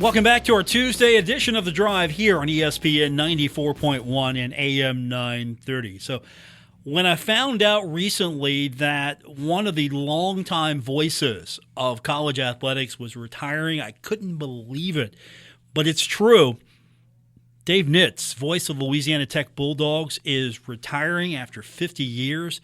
Welcome back to our Tuesday edition of The Drive here on ESPN 94.1 and AM 930. So when I found out recently that one of the longtime voices of college athletics was retiring, I couldn't believe it. But it's true. Dave Nitz, voice of Louisiana Tech Bulldogs, is retiring after 50 years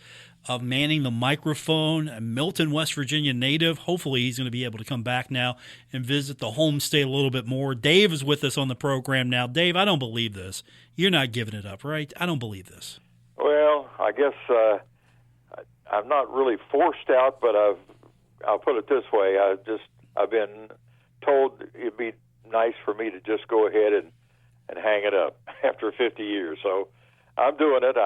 of manning the microphone. A Milton, West Virginia native. Hopefully he's going to be able to come back now and visit the home state a little bit more. Dave is with us on the program now. Dave, I don't believe this. You're not giving it up, right? I don't believe this. Well, I guess I'm not really forced out, but I'll put it this way. I've been told it'd be nice for me to just go ahead and hang it up after 50 years. So I'm doing it.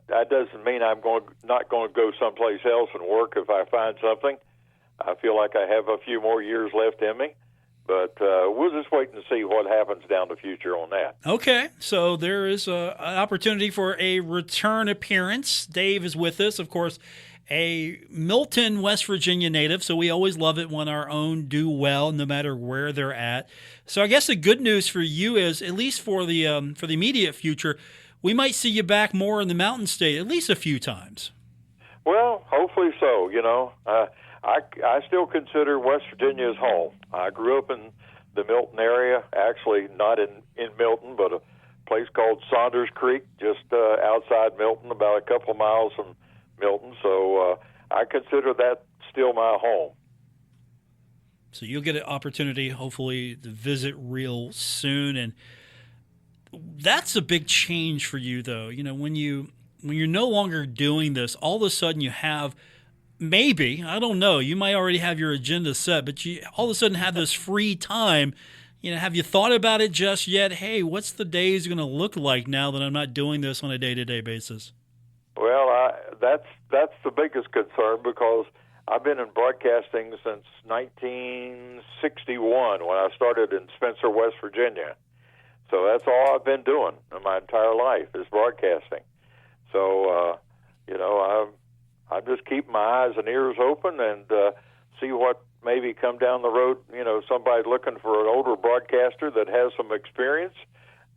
That doesn't mean I'm not going to go someplace else and work if I find something. I feel like I have a few more years left in me, but we'll just wait and see what happens down the future on that. Okay, so there is an opportunity for a return appearance. Dave is with us, of course, a Milton, West Virginia native, so we always love it when our own do well, no matter where they're at. So I guess the good news for you is, at least for the immediate future, we might see you back more in the Mountain State, at least a few times. Well, hopefully so. I still consider West Virginia as home. I grew up in the Milton area, actually not in Milton, but a place called Saunders Creek, just outside Milton, about a couple of miles from Milton. So I consider that still my home. So you'll get an opportunity, hopefully, to visit real soon. And that's a big change for you, though. When you're no longer doing this, all of a sudden you have maybe, I don't know, you might already have your agenda set, but you all of a sudden have this free time. Have you thought about it just yet? Hey, what's the days going to look like now that I'm not doing this on a day-to-day basis? Well, that's the biggest concern, because I've been in broadcasting since 1961 when I started in Spencer, West Virginia. So that's all I've been doing in my entire life is broadcasting. So, I'm just keeping my eyes and ears open and see what maybe come down the road. Somebody looking for an older broadcaster that has some experience.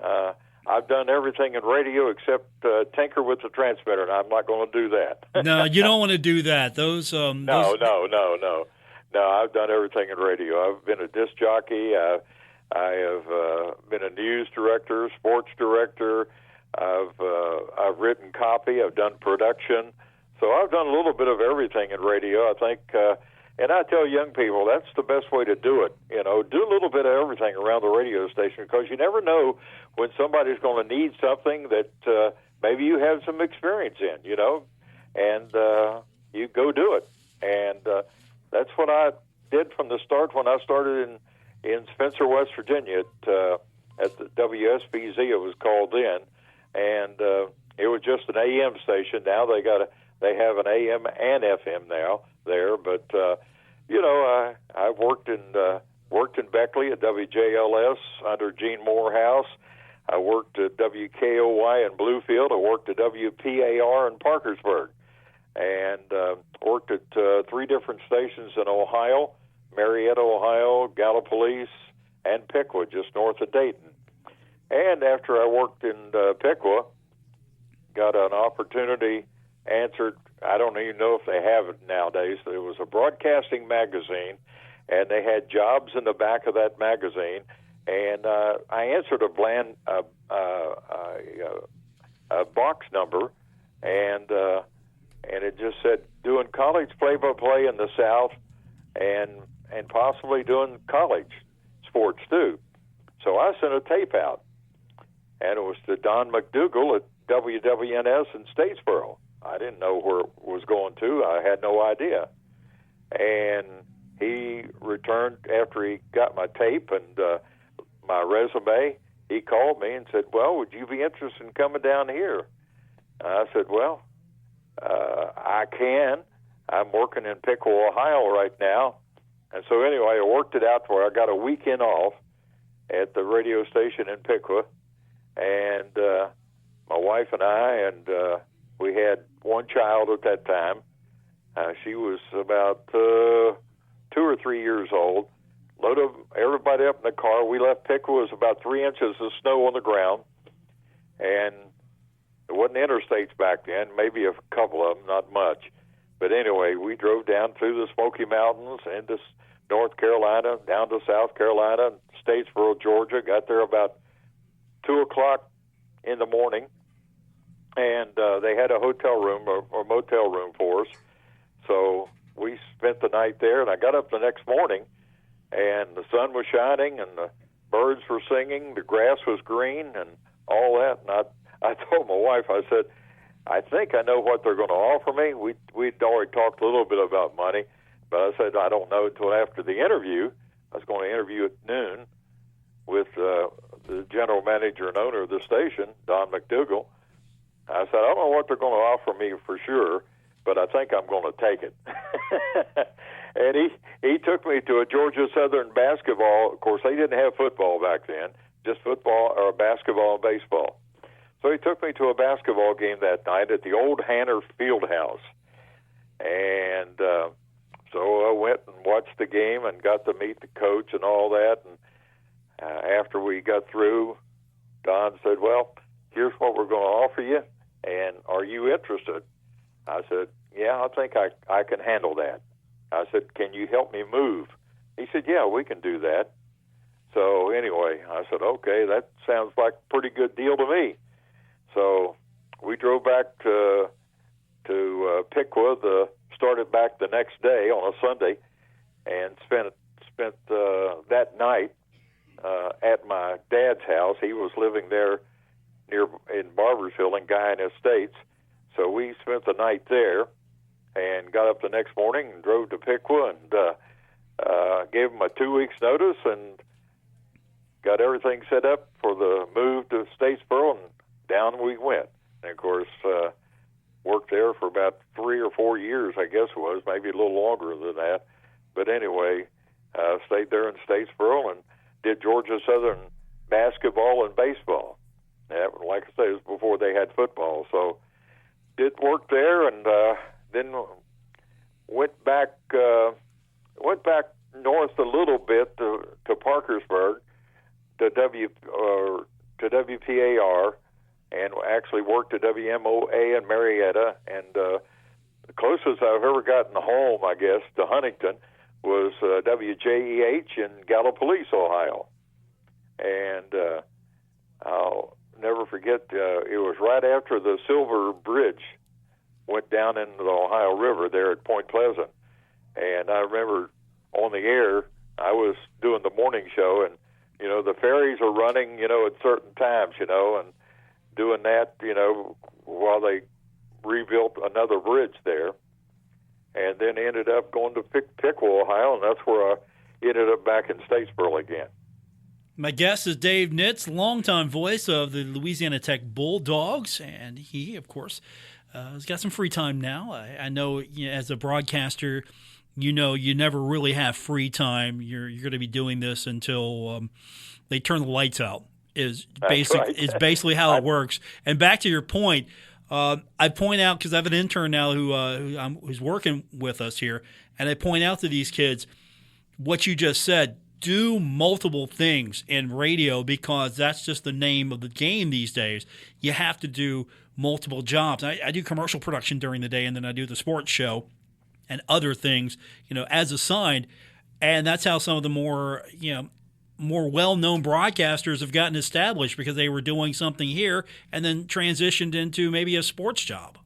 I've done everything in radio except tinker with the transmitter, and I'm not going to do that. No, you don't want to do that. No. I've done everything in radio. I've been a disc jockey. I have been a news director, sports director. I've written copy. I've done production. So I've done a little bit of everything in radio, I think. And I tell young people that's the best way to do it. Do a little bit of everything around the radio station, because you never know when somebody's going to need something that maybe you have some experience in, and you go do it. And that's what I did from the start when I started in Spencer, West Virginia at the WSBZ, it was called then, and it was just an AM station. Now they have an AM and FM now there, but I worked in Beckley at WJLS under Gene Morehouse. I worked at WKOY in Bluefield. I worked at WPAR in Parkersburg, and worked at 3 different stations in Ohio: Marietta, Ohio, Gallipolis, and Piqua, just north of Dayton. And after I worked in Piqua, got an opportunity, answered, I don't even know if they have it nowadays, there was a broadcasting magazine, and they had jobs in the back of that magazine, and I answered a box number, and it just said, doing college play-by-play in the South, and possibly doing college sports too. So I sent a tape out, and it was to Don McDougall at WWNS in Statesboro. I didn't know where it was going to. I had no idea. And he returned after he got my tape and my resume. He called me and said, well, would you be interested in coming down here? And I said, well, I can. I'm working in Piqua, Ohio right now. And so anyway, I worked it out where I got a weekend off at the radio station in Piqua. And my wife and I, we had one child at that time. She was about 2 or 3 years old. loaded everybody up in the car. We left Piqua. It was about 3 inches of snow on the ground, and there wasn't interstates back then, maybe a couple of them, not much. But anyway, we drove down through the Smoky Mountains into North Carolina, down to South Carolina, Statesboro, Georgia. Got there about 2 o'clock in the morning, and they had a hotel room or motel room for us. So we spent the night there, and I got up the next morning, and the sun was shining, and the birds were singing, the grass was green, and all that. And I told my wife, I said, I think I know what they're going to offer me. We'd already talked a little bit about money, but I said I don't know until after the interview. I was going to interview at noon with the general manager and owner of the station, Don McDougall. I said, I don't know what they're going to offer me for sure, but I think I'm going to take it. And he took me to a Georgia Southern basketball. Of course, they didn't have football back then, just football or basketball and baseball. So he took me to a basketball game that night at the old Hanner Fieldhouse. And so I went and watched the game and got to meet the coach and all that. And after we got through, Don said, well, here's what we're going to offer you, and are you interested? I said, yeah, I think I can handle that. I said, can you help me move? He said, yeah, we can do that. So anyway, I said, okay, that sounds like a pretty good deal to me. So we drove back to Piqua, started back the next day on a Sunday, and spent that night at my dad's house. He was living there in Barbersville in Guyana Estates. So we spent the night there and got up the next morning and drove to Piqua and gave him a 2 weeks notice and got everything set up for the move to Statesboro, and down we went. And of course, worked there for about 3 or 4 years, I guess it was, maybe a little longer than that. But anyway, stayed there in Statesboro and did Georgia Southern basketball and baseball. Like I say, it was before they had football. So did work there, and then went back north a little bit to Parkersburg, to WPAR, and actually worked at WMOA in Marietta. And the closest I've ever gotten home, I guess, to Huntington was WJEH in Gallipolis, Ohio. And I'll never forget, it was right after the Silver Bridge went down into the Ohio River there at Point Pleasant. And I remember on the air, I was doing the morning show, and, the ferries are running, at certain times, and doing that, while they rebuilt another bridge there. And then ended up going to Piqua, Ohio, and that's where I ended up back in Statesboro again. My guest is Dave Nitz, longtime voice of the Louisiana Tech Bulldogs, and he, of course, has got some free time now. I know, as a broadcaster, you never really have free time. You're going to be doing this until they turn the lights out. Is basically how it works. And back to your point, I point out, because I have an intern now who's working with us here, and I point out to these kids what you just said. Do multiple things in radio, because that's just the name of the game these days. You have to do multiple jobs. I do commercial production during the day, and then I do the sports show and other things, as assigned. And that's how some of the more well-known broadcasters have gotten established, because they were doing something here and then transitioned into maybe a sports job.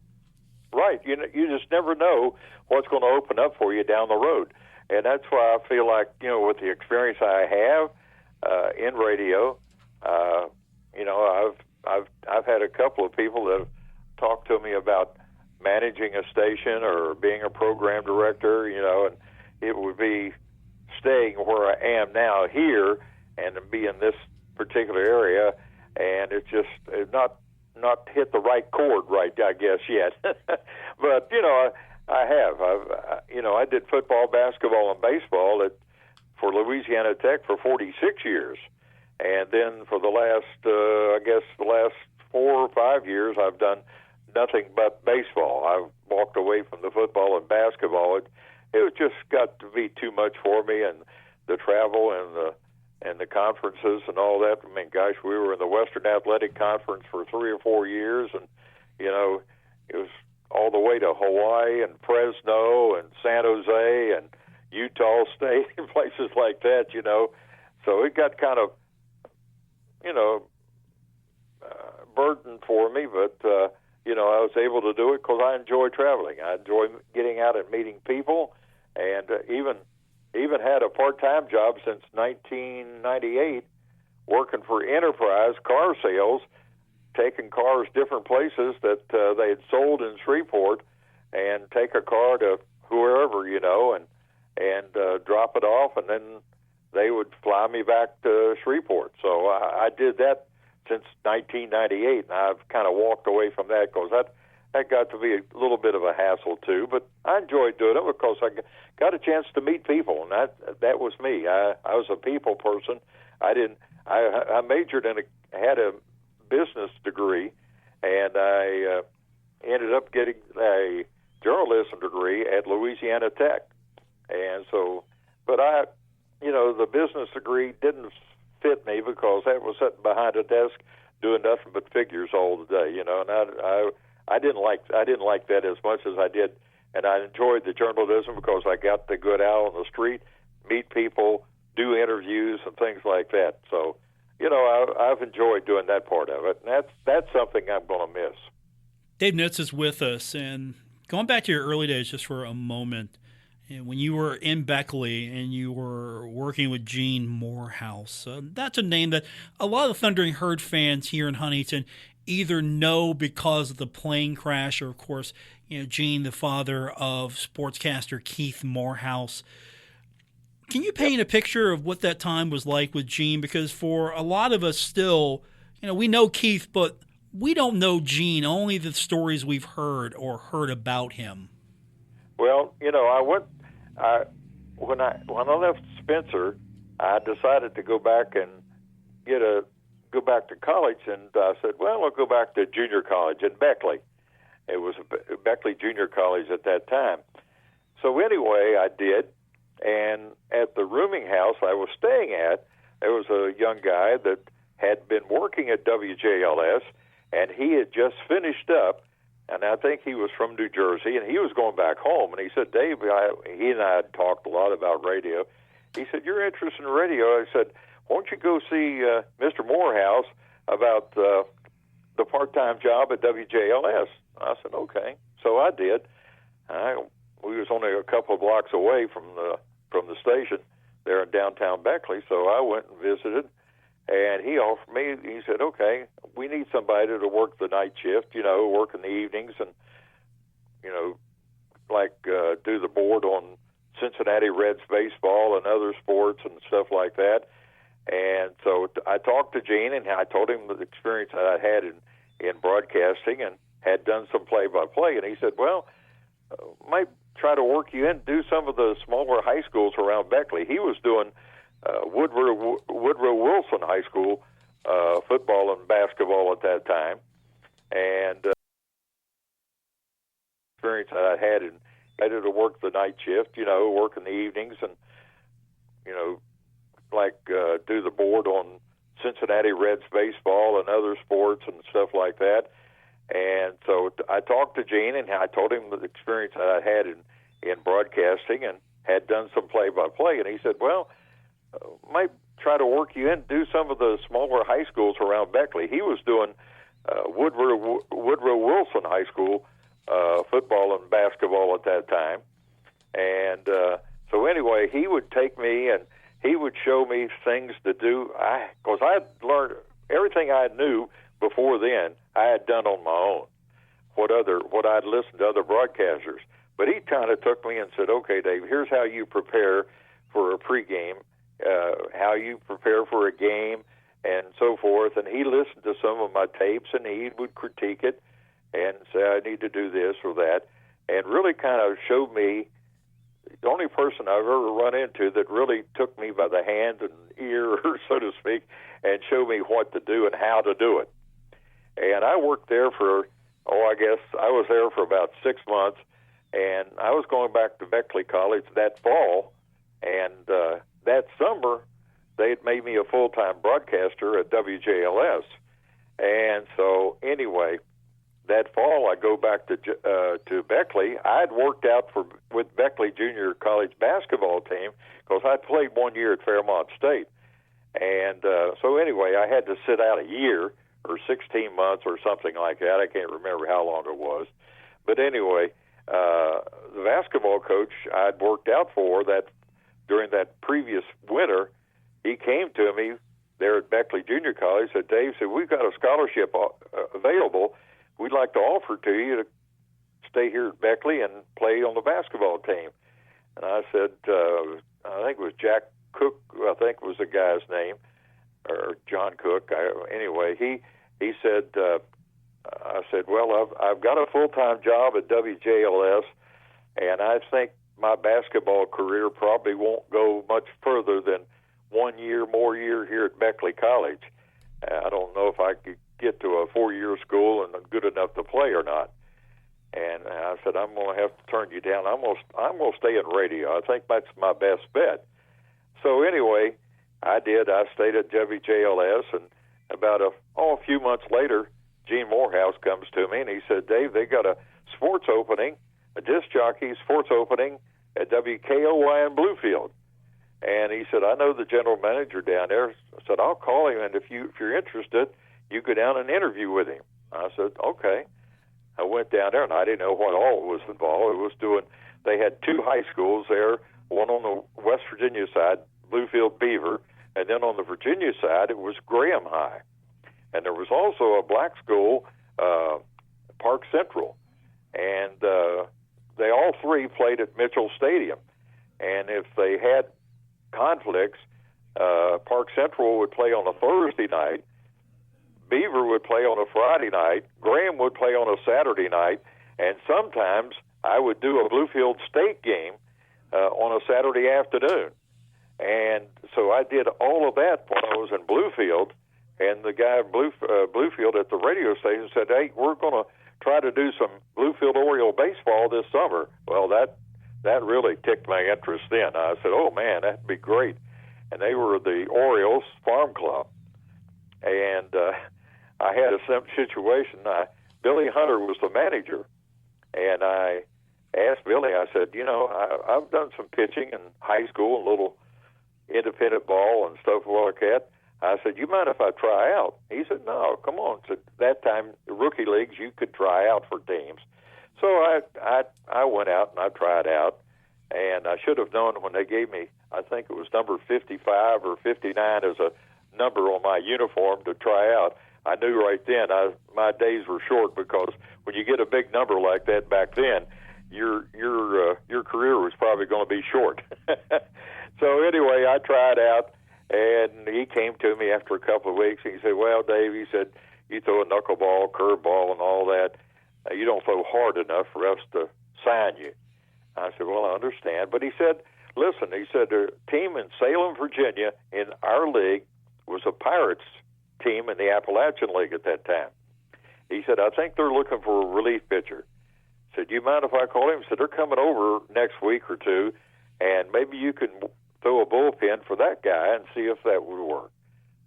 Right. You just never know what's going to open up for you down the road. And that's why I feel like, with the experience I have in radio, I've had a couple of people that have talked to me about managing a station or being a program director, and it would be staying where I am now here and be in this particular area, and it's just not hit the right chord right, I guess, yet. But, I have. I did football, basketball, and baseball for Louisiana Tech for 46 years. And then for the last 4 or 5 years, I've done nothing but baseball. I've walked away from the football and basketball. It just got to be too much for me, and the travel and the conferences and all that. I mean, gosh, we were in the Western Athletic Conference for 3 or 4 years, and it was all the way to Hawaii and Fresno and San Jose and Utah State and places like that. So it got kind of burden for me, but I was able to do it because I enjoy traveling. I enjoy getting out and meeting people, and even had a part-time job since 1998, working for Enterprise Car Sales, taking cars different places that they had sold in Shreveport, and take a car to whoever, and drop it off, and then they would fly me back to Shreveport. So I did that since 1998, and I've kind of walked away from that because that got to be a little bit of a hassle too. But I enjoyed doing it because I got a chance to meet people, and that was me. I was a people person. I majored had a business degree, and I ended up getting a journalism degree at Louisiana Tech. And so, but the business degree didn't fit me because I was sitting behind a desk doing nothing but figures all the day, and I didn't like that as much as I did, and I enjoyed the journalism because I got to go out on the street, meet people, do interviews and things like that. So, I've enjoyed doing that part of it, and that's something I'm going to miss. Dave Nitz is with us, and going back to your early days just for a moment, and when you were in Beckley and you were working with Gene Morehouse, that's a name that a lot of Thundering Herd fans here in Huntington either know because of the plane crash, or of course, Gene, the father of sportscaster Keith Morehouse. Can you paint a picture of what that time was like with Gene? Because for a lot of us still, we know Keith, but we don't know Gene, only the stories we've heard or heard about him. Well, when I left Spencer, I decided to go back and go back to college, and I said, well, I'll go back to junior college in Beckley. It was Beckley Junior College at that time. So anyway, I did, and at the rooming house I was staying at, there was a young guy that had been working at WJLS, and he had just finished up, and I think he was from New Jersey, and he was going back home, and he said, Dave, he and I had talked a lot about radio. He said, you're interested in radio? I said, why don't you go see Mr. Morehouse about the part-time job at WJLS? I said, okay. So I did. We was only a couple of blocks away from the station there in downtown Beckley, so I went and visited, and he offered me, he said, okay, we need somebody to work the night shift, work in the evenings and, do the board on Cincinnati Reds baseball and other sports and stuff like that. And so I talked to Gene, and I told him the experience that I had in broadcasting and had done some play-by-play. And he said, well, might try to work you in, do some of the smaller high schools around Beckley. He was doing Woodrow Wilson High School football and basketball at that time. And experience that I had I had to work the night shift, work in the evenings and, do the board on Cincinnati Reds baseball and other sports and stuff like that. And so I talked to Gene, and I told him the experience that I had in broadcasting and had done some play-by-play. And he said, well, might try to work you in, do some of the smaller high schools around Beckley. He was doing Woodrow Wilson High School football and basketball at that time. And so anyway, he would take me and he would show me things to do. Because I had learned everything I knew before then, I had done on my own. What I'd listened to other broadcasters. But he kind of took me and said, okay, Dave, here's how you prepare for a pregame, how you prepare for a game, and so forth. And he listened to some of my tapes, and he would critique it and say, I need to do this or that, and really kind of showed me, the only person I've ever run into that really took me by the hand and ear, so to speak, and showed me what to do and how to do it. And I worked there for, I guess I was there for about 6 months, and I was going back to Beckley College that fall, and that summer, they had made me a full-time broadcaster at WJLS. And so anyway, that fall I go back to Beckley. I had worked out with Beckley Junior College basketball team because I played 1 year at Fairmont State. And so anyway, I had to sit out a year or 16 months or something like that. I can't remember how long it was. But anyway, the basketball coach I'd worked out for that during that previous winter, he came to me there at Beckley Junior College, said, Dave, said, we've got a scholarship available. We'd like to offer to you to stay here at Beckley and play on the basketball team. And I said, I think it was Jack Cook, I think was the guy's name, or John Cook. Anyway, he said, I said, well, I've got a full-time job at WJLS, and I think my basketball career probably won't go much further than 1 year more year here at Beckley College. I don't know if I could get to a 4-year school and good enough to play or not. And I said, I'm going to have to turn you down. I'm going to stay in radio. I think that's my best bet. So anyway, I did. I stayed at WJLS, and about a few months later, Gene Morehouse comes to me, and he said, Dave, they got a sports opening, a disc jockey sports opening at WKOY in Bluefield. And he said, I know the general manager down there. I said, I'll call him, and if you're interested, you go down and interview with him. I said, okay. I went down there, and I didn't know what all was involved. They had 2 high schools there, one on the West Virginia side, Bluefield Beaver, and then on the Virginia side, it was Graham High. And there was also a black school, Park Central. And they all 3 played at Mitchell Stadium. And if they had conflicts, Park Central would play on a Thursday night, Beaver would play on a Friday night, Graham would play on a Saturday night, and sometimes I would do a Bluefield State game on a Saturday afternoon. And so I did all of that when I was in Bluefield, and the guy at Bluefield at the radio station said, hey, we're going to try to do some Bluefield Oriole baseball this summer. Well, that really ticked my interest then. I said, oh, man, that'd be great. And they were the Orioles Farm Club. And I had a situation. Billy Hunter was the manager, and I asked Billy, I said, I've done some pitching in high school and little independent ball and stuff like that. I said, you mind if I try out? He said, no, come on. So that time, the rookie leagues, you could try out for teams. So I went out and I tried out, and I should have known when they gave me, I think it was number 55 or 59 as a number on my uniform to try out. I knew right then my days were short, because when you get a big number like that back then, your career was probably going to be short. So anyway, I tried out, and he came to me after a couple of weeks, and he said, well, Dave, he said, you throw a knuckleball, curveball, and all that. You don't throw hard enough for us to sign you. I said, well, I understand. But he said, listen, he said, the team in Salem, Virginia, in our league, was a Pirates team in the Appalachian League at that time. He said, I think they're looking for a relief pitcher. I said, do you mind if I call him? He said, they're coming over next week or two, and maybe you can throw a bullpen for that guy and see if that would work.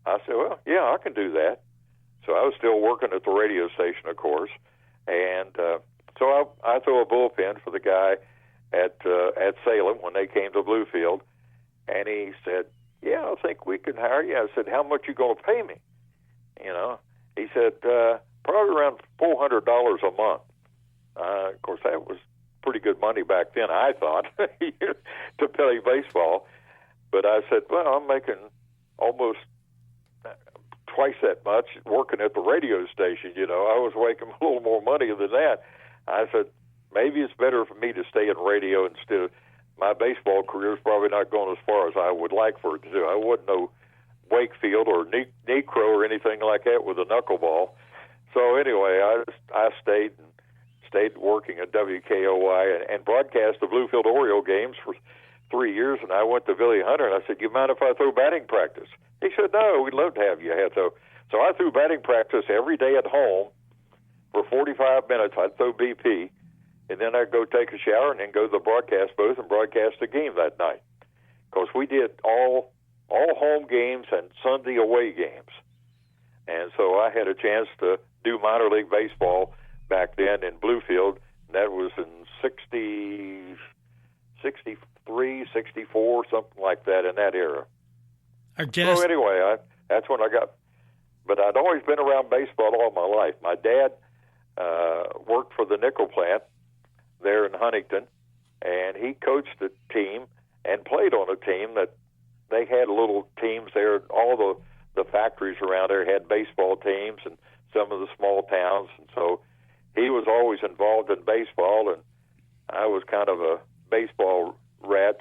I said, well, yeah, I can do that. So I was still working at the radio station, of course, and so I threw a bullpen for the guy at Salem when they came to Bluefield, and he said, yeah, I think we can hire you. I said, how much you going to pay me? He said, probably around $400 a month. Of course, that was pretty good money back then, I thought, to play baseball. But I said, well, I'm making almost twice that much working at the radio station. I was making a little more money than that. I said, maybe it's better for me to stay in radio instead of my baseball career is probably not going as far as I would like for it to do. I wasn't no Wakefield or Necro or anything like that with a knuckleball. So anyway, I stayed working at WKOY and broadcast the Bluefield Oriole games for 3 years. And I went to Billy Hunter and I said, you mind if I throw batting practice? He said, no, we'd love to have you. So I threw batting practice every day at home for 45 minutes. I'd throw BP. And then I'd go take a shower and then go to the broadcast booth and broadcast the game that night. because we did all home games and Sunday away games. And so I had a chance to do minor league baseball back then in Bluefield. And that was in 63, 64, something like that, in that era. So anyway, that's when I got. But I'd always been around baseball all my life. My dad worked for the nickel plant there in Huntington, and he coached a team and played on a team that they had little teams there. All the factories around there had baseball teams, and some of the small towns. And so he was always involved in baseball, and I was kind of a baseball rat.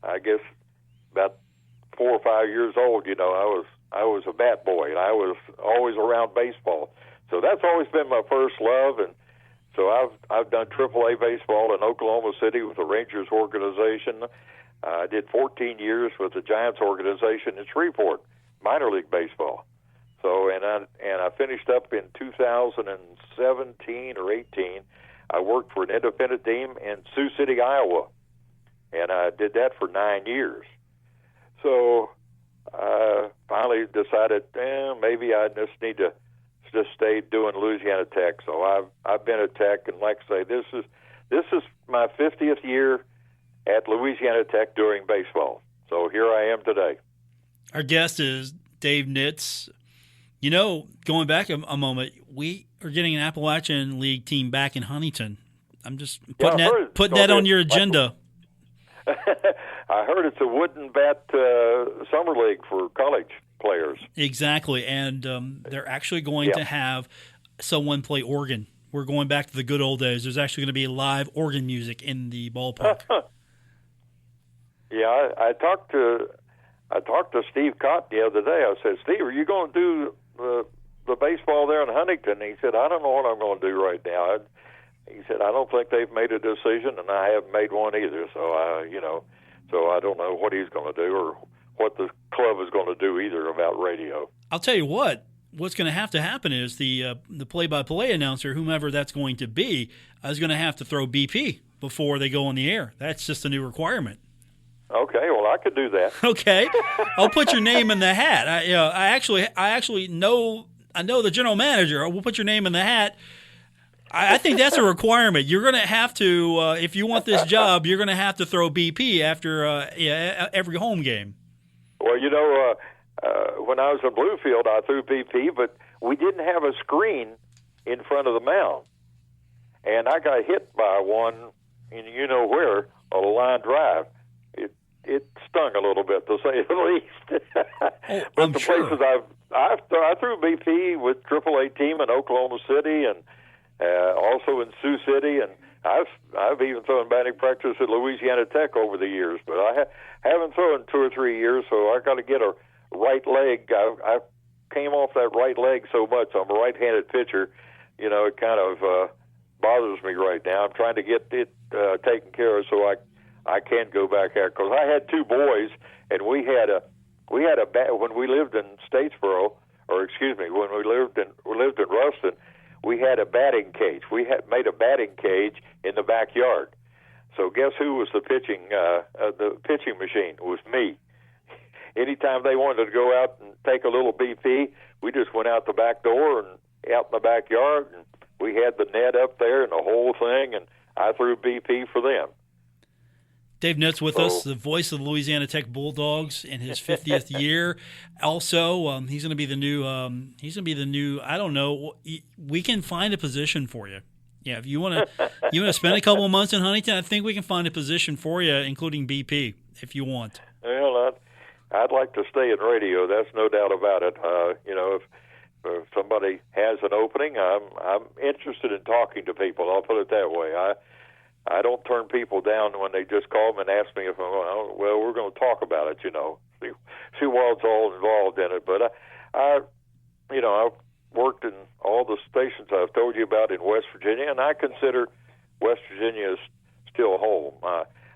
I guess about 4 or 5 years old. I was a bat boy, and I was always around baseball. So that's always been my first love, and so I've done AAA baseball in Oklahoma City with the Rangers organization. I did 14 years with the Giants organization in Shreveport, minor league baseball. So and I finished up in 2017 or 18. I worked for an independent team in Sioux City, Iowa, and I did that for 9 years. So I finally decided, maybe I just need to just stay doing Louisiana Tech. So I've been at Tech, and like I say, this is my 50th year at Louisiana Tech doing baseball. So here I am today. Our guest is Dave Nitz. Going back a moment, we are getting an Appalachian League team back in Huntington. I'm just putting that on your agenda. I heard it's a wooden bat summer league for college players. Exactly, and they're actually going to have someone play organ. We're going back to the good old days. There's actually going to be live organ music in the ballpark. Yeah, I talked to Steve Cotton the other day. I said, Steve, are you going to do the baseball there in Huntington? And he said, I don't know what I'm going to do right now. He said, I don't think they've made a decision, and I haven't made one either. So so I don't know what he's going to do or what the club is going to do either about radio. I'll tell you what's going to happen is the play-by-play announcer, whomever that's going to be, is going to have to throw BP before they go on the air. That's just a new requirement. Okay, well, I could do that. Okay, I'll put your name in the hat. I actually know the general manager. We'll put your name in the hat. I think that's a requirement. You're going to have to, if you want this job, you're going to have to throw BP after every home game. Well, when I was in Bluefield, I threw BP, but we didn't have a screen in front of the mound. And I got hit by one, and where, on a line drive. It stung a little bit, to say the least. But places I threw BP with AAA team in Oklahoma City and also in Sioux City, and I've even thrown batting practice at Louisiana Tech over the years, but I haven't thrown 2 or 3 years, so I got to get a right leg. I came off that right leg so much. I'm a right-handed pitcher. It kind of bothers me right now. I'm trying to get it taken care of so I can go back there, because I had 2 boys, and we had a when we lived in Statesboro, when we lived in Ruston, we had a batting cage. We had made a batting cage in the backyard. So guess who was the pitching machine? It was me. Anytime they wanted to go out and take a little BP, we just went out the back door and out in the backyard, and we had the net up there and the whole thing, and I threw BP for them. Dave Nitz with us, the voice of the Louisiana Tech Bulldogs in his 50th year. Also, he's going to be the new. I don't know. We can find a position for you. Yeah, if you want to spend a couple of months in Huntington, I think we can find a position for you, including BP, if you want. Well, I'd like to stay in radio. That's no doubt about it. If somebody has an opening, I'm interested in talking to people. I'll put it that way. I don't turn people down when they just call me and ask me if I'm going. Well, we're going to talk about it. See what's all involved in it. But I've worked in all the stations I've told you about in West Virginia, and I consider West Virginia still home.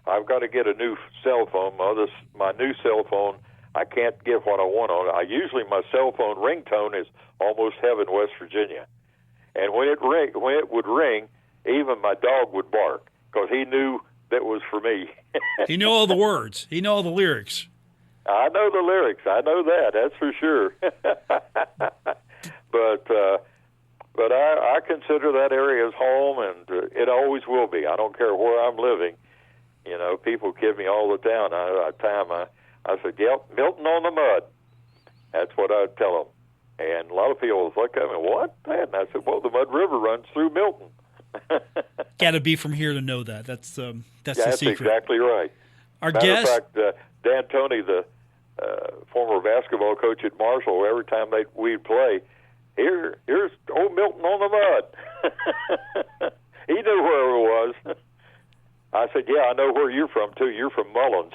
I've got to get a new cell phone. My new cell phone, I can't get what I want on it. Usually my cell phone ringtone is Almost Heaven, West Virginia, and when it would ring, even my dog would bark, because he knew that was for me. He knew all the words. He knew all the lyrics. I know the lyrics. I know that. That's for sure. But I consider that area as home, and it always will be. I don't care where I'm living. You know, people kid me all the time. I said, "Yep, Milton on the mud." That's what I tell them. And a lot of people look at me, "What?" And I said, "Well, the Mud River runs through Milton." Got to be from here to know that. That's the secret. That's exactly right. Our Matter guest, of fact, Dan Toney, the former basketball coach at Marshall, every time we'd play, here's old Milton on the mud. He knew where it was. I said, "Yeah, I know where you're from, too. You're from Mullins."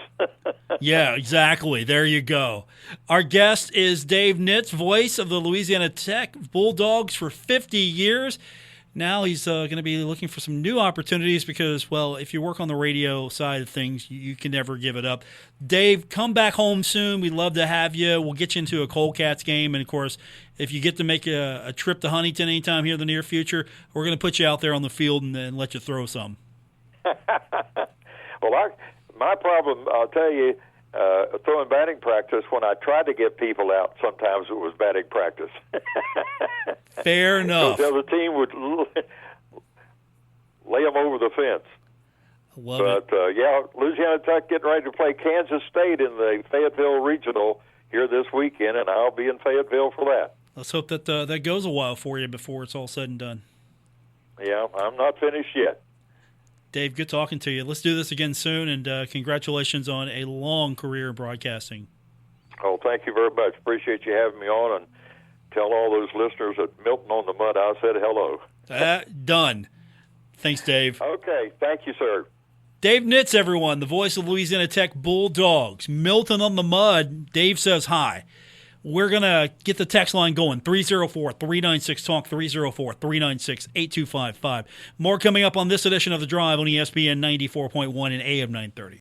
Yeah, exactly. There you go. Our guest is Dave Nitz, voice of the Louisiana Tech Bulldogs for 50 years. Now he's going to be looking for some new opportunities because, well, if you work on the radio side of things, you can never give it up. Dave, come back home soon. We'd love to have you. We'll get you into a Cold Cats game. And, of course, if you get to make a trip to Huntington anytime here in the near future, we're going to put you out there on the field and let you throw some. Well, my problem, I'll tell you, throwing batting practice, when I tried to get people out, sometimes it was batting practice. Fair enough. The other team would lay them over the fence. Love it. Yeah, Louisiana Tech getting ready to play Kansas State in the Fayetteville Regional here this weekend, and I'll be in Fayetteville for that. Let's hope that that goes a while for you before it's all said and done. Yeah, I'm not finished yet. Dave, good talking to you. Let's do this again soon, and congratulations on a long career in broadcasting. Oh, thank you very much. Appreciate you having me on, and tell all those listeners at Milton on the Mud I said hello. Done. Thanks, Dave. Okay, thank you, sir. Dave Nitz, everyone, the voice of Louisiana Tech Bulldogs. Milton on the Mud, Dave says hi. We're going to get the text line going, 304-396-TALK, 304-396-8255. More coming up on this edition of The Drive on ESPN 94.1 and AM 930.